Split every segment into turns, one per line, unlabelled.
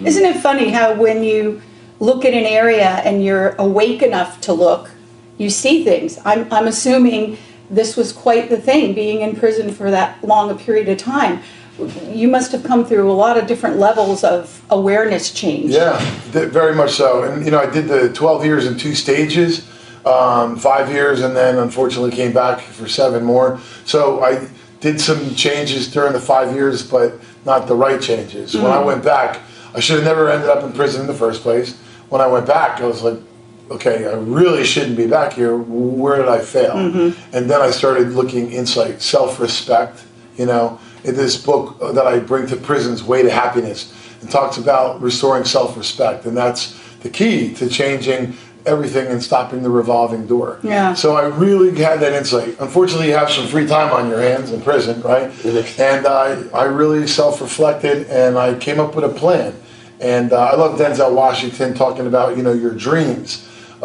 Isn't it funny how when you look at an area and you're awake enough to look, you see things? I'm assuming this was quite the thing, being in prison for that long a period of time. You must have come through a lot of different levels of awareness change.
Yeah, very much so. And, I did the 12 years in 2 stages, 5 years, and then unfortunately came back for 7 more. So I did some changes during the 5 years, but not the right changes. When I went back, I should have never ended up in prison in the first place. When I went back, I was like, okay, I really shouldn't be back here. Where did I fail? And then I started looking inside, self-respect, in this book that I bring to prisons, Way to Happiness, and talks about restoring self-respect. And that's the key to changing everything and stopping the revolving door.
Yeah.
So I really had that insight. Unfortunately, you have some free time on your hands in prison, right? And I really self-reflected, and I came up with a plan. And I love Denzel Washington talking about, your dreams. You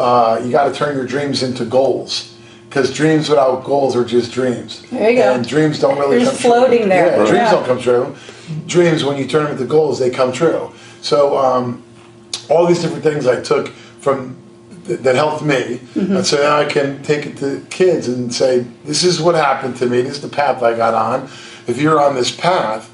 got to turn your dreams into goals. Because dreams without goals are just dreams.
There you go.
And dreams don't really
They're
come
just floating
true.
there.
Yeah, dreams
Yeah.
don't come true. Dreams, when you turn them into goals, they come true. So all these different things I took from that helped me. And so now I can take it to kids and say, this is what happened to me. This is the path I got on. If you're on this path,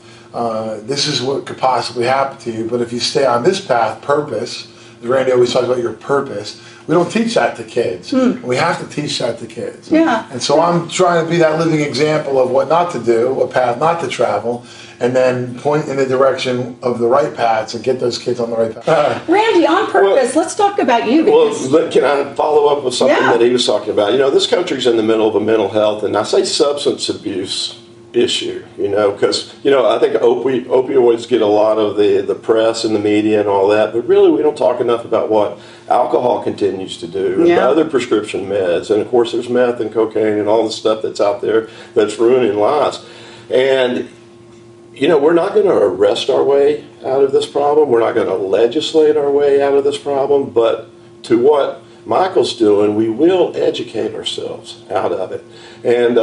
this is what could possibly happen to you. But if you stay on this path, purpose, Randy always talks about your purpose. We don't teach that to kids. We have to teach that to kids.
Yeah.
And so I'm trying to be that living example of what not to do, what path not to travel, and then point in the direction of the right paths and get those kids on the right path.
Randy, on purpose, let's talk about you.
Well, can I follow up with something
Yeah.
that he was talking about? This country's in the middle of a mental health, and I say substance abuse issue, because, I think opioids get a lot of the press and the media and all that, but really we don't talk enough about what alcohol continues to do, and the other prescription meds, and of course there's meth and cocaine and all the stuff that's out there that's ruining lives. And, we're not going to arrest our way out of this problem, we're not going to legislate our way out of this problem, but to what Michael's doing, we will educate ourselves out of it. And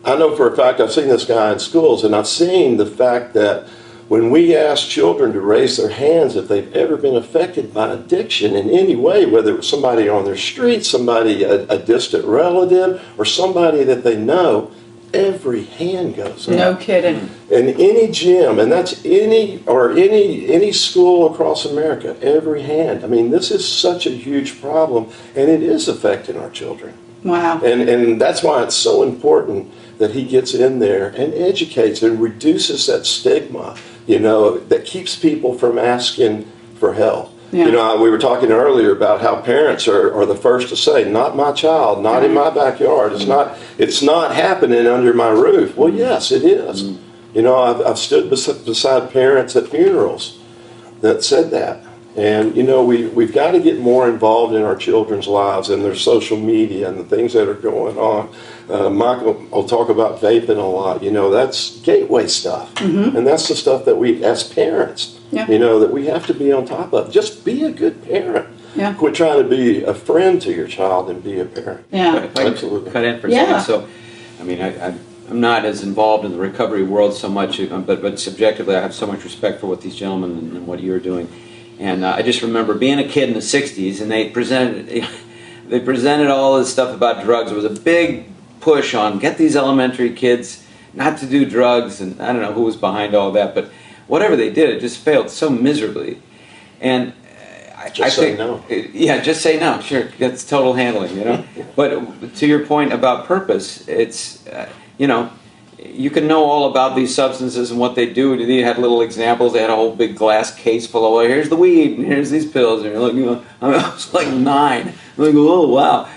I know for a fact, I've seen this guy in schools, and I've seen the fact that when we ask children to raise their hands if they've ever been affected by addiction in any way, whether it was somebody on their street, somebody, a distant relative, or somebody that they know, every hand goes up.
No kidding.
In any gym, and that's any school across America, every hand. I mean, this is such a huge problem, and it is affecting our children.
Wow.
And that's why it's so important that he gets in there and educates and reduces that stigma, that keeps people from asking for help.
Yeah.
We were talking earlier about how parents are the first to say, not my child, not in my backyard, it's not happening under my roof. Well, yes, it is. I've stood beside parents at funerals that said that. And, we've got to get more involved in our children's lives and their social media and the things that are going on. Michael will talk about vaping a lot. That's gateway stuff. And that's the stuff that we, as parents, that we have to be on top of. Just be a good parent.
Yeah.
Quit trying to be a friend to your child and be a parent.
Yeah.
If I can
Absolutely.
cut in for a
Yeah.
second. So, I'm not as involved in the recovery world so much, but subjectively I have so much respect for what these gentlemen and what you're doing. And I just remember being a kid in the 60s, and they presented all this stuff about drugs. There was a big push on get these elementary kids not to do drugs, and I don't know who was behind all that, but whatever they did, it just failed so miserably. And I think,
say no.
Yeah, just say no. Sure, that's total handling, But to your point about purpose, it's you can know all about these substances and what they do. They had little examples. They had a whole big glass case full of, well, here's the weed, and here's these pills. And you're looking, I was like 9. I'm like, oh, wow.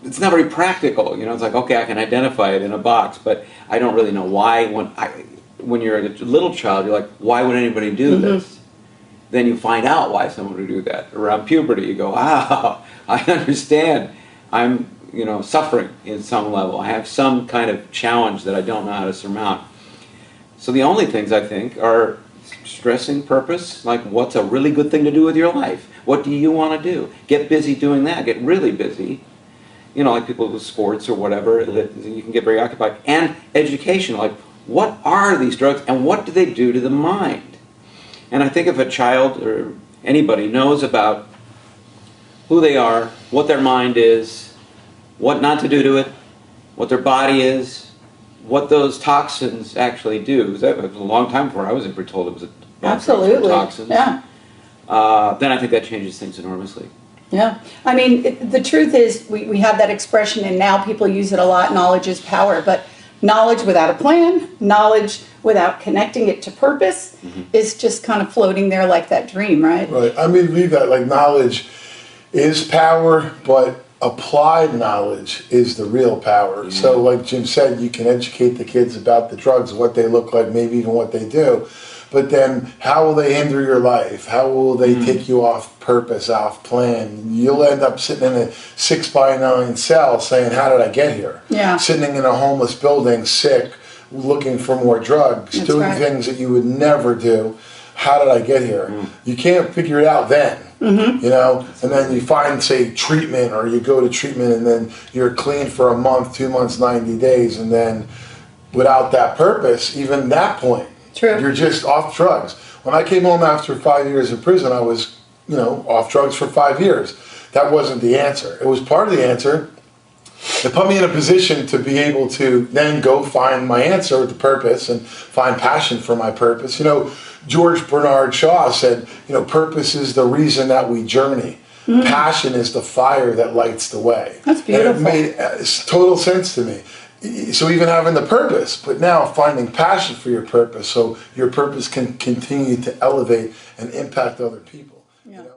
It's not very practical. It's like, okay, I can identify it in a box, but I don't really know why. When you're a little child, you're like, why would anybody do this? Then you find out why someone would do that. Around puberty, you go, wow, I understand. I'm suffering in some level. I have some kind of challenge that I don't know how to surmount. So the only things I think are stressing purpose, like what's a really good thing to do with your life? What do you want to do? Get busy doing that. Get really busy. Like people with sports or whatever, that you can get very occupied. And education, like what are these drugs and what do they do to the mind? And I think if a child or anybody knows about who they are, what their mind is, what not to do to it, what their body is, what those toxins actually do. That was a long time before I was ever told it was a bad drug for
Absolutely.
toxins.
Yeah.
Then I think that changes things enormously.
Yeah. I mean, the truth is, we have that expression, and now people use it a lot, knowledge is power. But knowledge without a plan, knowledge without connecting it to purpose, is just kind of floating there like that dream, right?
Right. I mean, believe that like knowledge is power, but applied knowledge is the real power. So like Jim said, you can educate the kids about the drugs, what they look like, maybe even what they do. But then how will they hinder your life? How will they take you off purpose, off plan? You'll end up sitting in a 6x9 cell saying, how did I get here?
Yeah.
Sitting in a homeless building, sick, looking for more drugs,
That's
doing
right.
things that you would never do. How did I get here? You can't figure it out then, you know? And then you find, say, treatment, or you go to treatment and then you're clean for a month, 2 months, 90 days, and then without that purpose, even that point,
True.
you're just off drugs. When I came home after 5 years in prison, I was, you know, off drugs for 5 years. That wasn't the answer. It was part of the answer. It put me in a position to be able to then go find my answer with the purpose and find passion for my purpose. You know, George Bernard Shaw said, you know, purpose is the reason that we journey. Passion is the fire that lights the way.
That's beautiful.
And it made total sense to me. So even having the purpose, but now finding passion for your purpose, so your purpose can continue to elevate and impact other people.
Yeah.
You know?